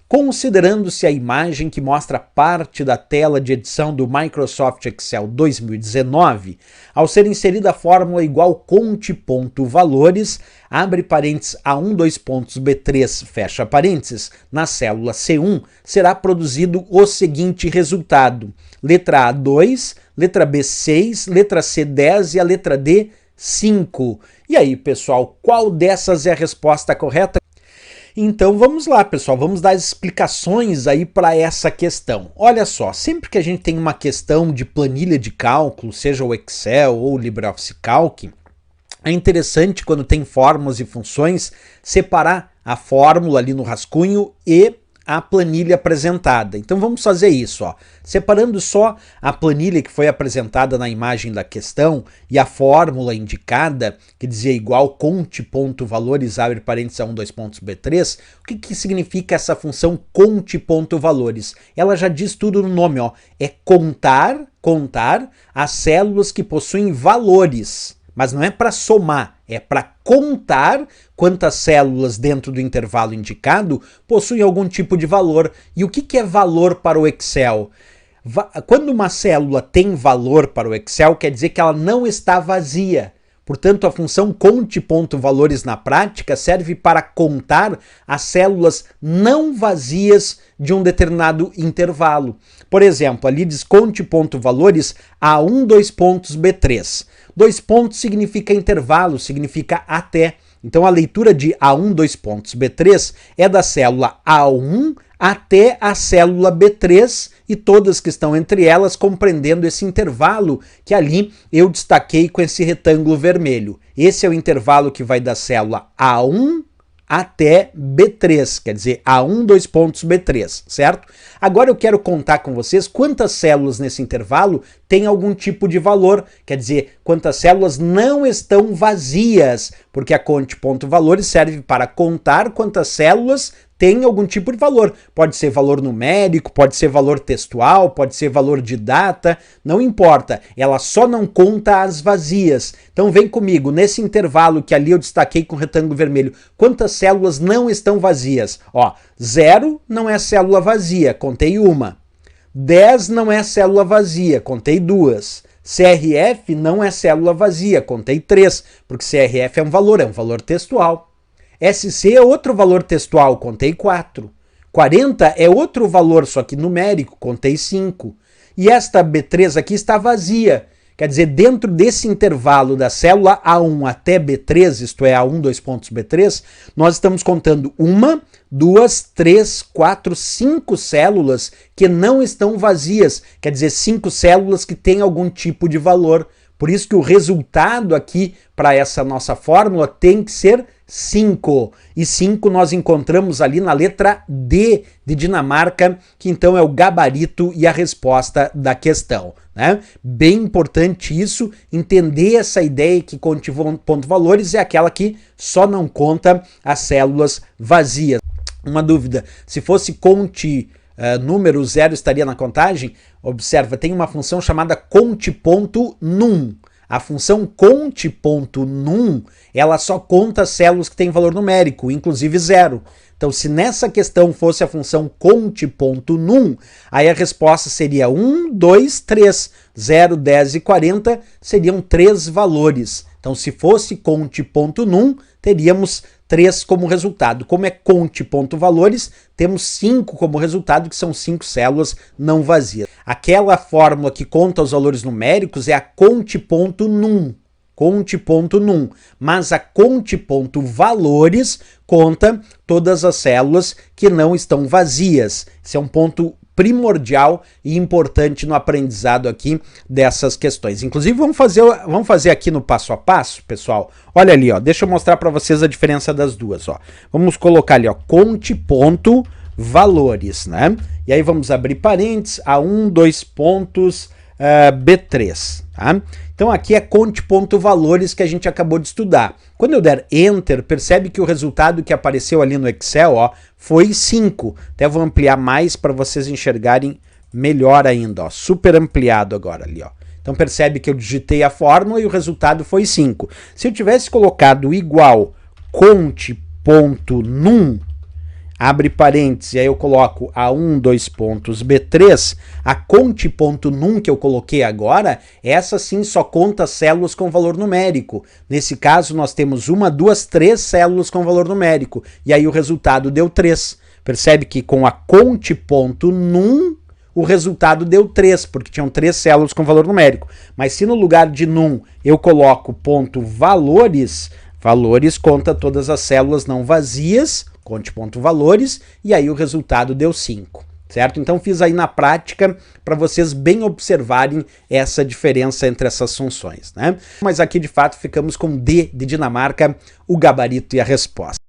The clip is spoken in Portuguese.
Considerando-se a imagem que mostra parte da tela de edição do Microsoft Excel 2019, ao ser inserida a fórmula igual conte.valores, abre parênteses A1, 2 pontos, B3, fecha parênteses, na célula C1, será produzido o seguinte resultado. Letra A, 2, letra B, 6, letra C, 10 e a letra D, 5. E aí, pessoal, qual dessas é a resposta correta? Então vamos lá, pessoal, vamos dar as explicações aí para essa questão. Olha só, sempre que a gente tem uma questão de planilha de cálculo, seja o Excel ou o LibreOffice Calc, é interessante quando tem fórmulas e funções, separar a fórmula ali no rascunho e a planilha apresentada. Então vamos fazer isso, ó. Separando só a planilha que foi apresentada na imagem da questão e a fórmula indicada, que dizia igual conte.valores, abre parênteses A1, 2 pontos, B3, o que significa essa função conte.valores? Ela já diz tudo no nome, ó. É contar as células que possuem valores. Mas não é para somar, é para contar quantas células dentro do intervalo indicado possuem algum tipo de valor. E o que é valor para o Excel? Quando uma célula tem valor para o Excel, quer dizer que ela não está vazia. Portanto, a função conte.valores na prática serve para contar as células não vazias de um determinado intervalo. Por exemplo, ali diz conte.valores A1, 2 pontos, B3. 2 pontos significa intervalo, significa até. Então a leitura de A1, 2 pontos, B3 é da célula A1 até a célula B3 e todas que estão entre elas compreendendo esse intervalo que ali eu destaquei com esse retângulo vermelho. Esse é o intervalo que vai da célula A1 até B3, quer dizer, A1, 2 pontos, B3, certo? Agora eu quero contar com vocês quantas células nesse intervalo têm algum tipo de valor, quer dizer, quantas células não estão vazias, porque a conte.valores serve para contar quantas células tem algum tipo de valor. Pode ser valor numérico, pode ser valor textual, pode ser valor de data, não importa. Ela só não conta as vazias. Então vem comigo, nesse intervalo que ali eu destaquei com o retângulo vermelho, quantas células não estão vazias? Ó, 0 não é célula vazia, contei uma. 10 não é célula vazia, contei 2. CRF não é célula vazia, contei 3, porque CRF é um valor textual. SC é outro valor textual, contei 4. 40 é outro valor, só que numérico, contei 5. E esta B3 aqui está vazia. Quer dizer, dentro desse intervalo da célula A1 até B3, isto é, A1, 2 pontos, B3, nós estamos contando 1, 2, 3, 4, 5 células que não estão vazias. Quer dizer, 5 células que têm algum tipo de valor. Por isso que o resultado aqui para essa nossa fórmula tem que ser 5. E 5 nós encontramos ali na letra D de Dinamarca, que então é o gabarito e a resposta da questão, né? Bem importante isso, entender essa ideia que conte.valores é aquela que só não conta as células vazias. Uma dúvida, se fosse conte número 0 estaria na contagem? Observa, tem uma função chamada conte.num. A função conte.num, ela só conta células que têm valor numérico, inclusive 0. Então, se nessa questão fosse a função conte.num, aí a resposta seria 1, 2, 3. 0, 10 e 40 seriam 3 valores. Então, se fosse conte.num, teríamos 3 como resultado. Como é conte.valores, temos 5 como resultado, que são 5 células não vazias. Aquela fórmula que conta os valores numéricos é a conte.num. Conte.num. Mas a conte.valores conta todas as células que não estão vazias. Esse é um ponto primordial e importante no aprendizado aqui dessas questões. Inclusive, vamos fazer aqui no passo a passo, pessoal. Olha ali, ó, deixa eu mostrar para vocês a diferença das duas, ó. Vamos colocar ali, ó, conte.valores, né? E aí vamos abrir parênteses, A1, 2 pontos, B3, tá? Então aqui é conte.valores que a gente acabou de estudar. Quando eu der Enter, percebe que o resultado que apareceu ali no Excel, ó, foi 5. Até vou ampliar mais para vocês enxergarem melhor ainda, ó, super ampliado agora ali, ó. Então percebe que eu digitei a fórmula e o resultado foi 5. Se eu tivesse colocado igual conte.num, abre parênteses, e aí eu coloco A1, dois pontos, B3, a conte.num que eu coloquei agora, essa sim só conta células com valor numérico. Nesse caso, nós temos 1, 2, 3 células com valor numérico, e aí o resultado deu 3. Percebe que com a conte.num, o resultado deu 3, porque tinham 3 células com valor numérico. Mas se no lugar de num eu coloco ponto valores, valores conta todas as células não vazias, conte.valores, e aí o resultado deu 5, certo? Então fiz aí na prática para vocês bem observarem essa diferença entre essas funções, né? Mas aqui de fato ficamos com D de Dinamarca, o gabarito e a resposta.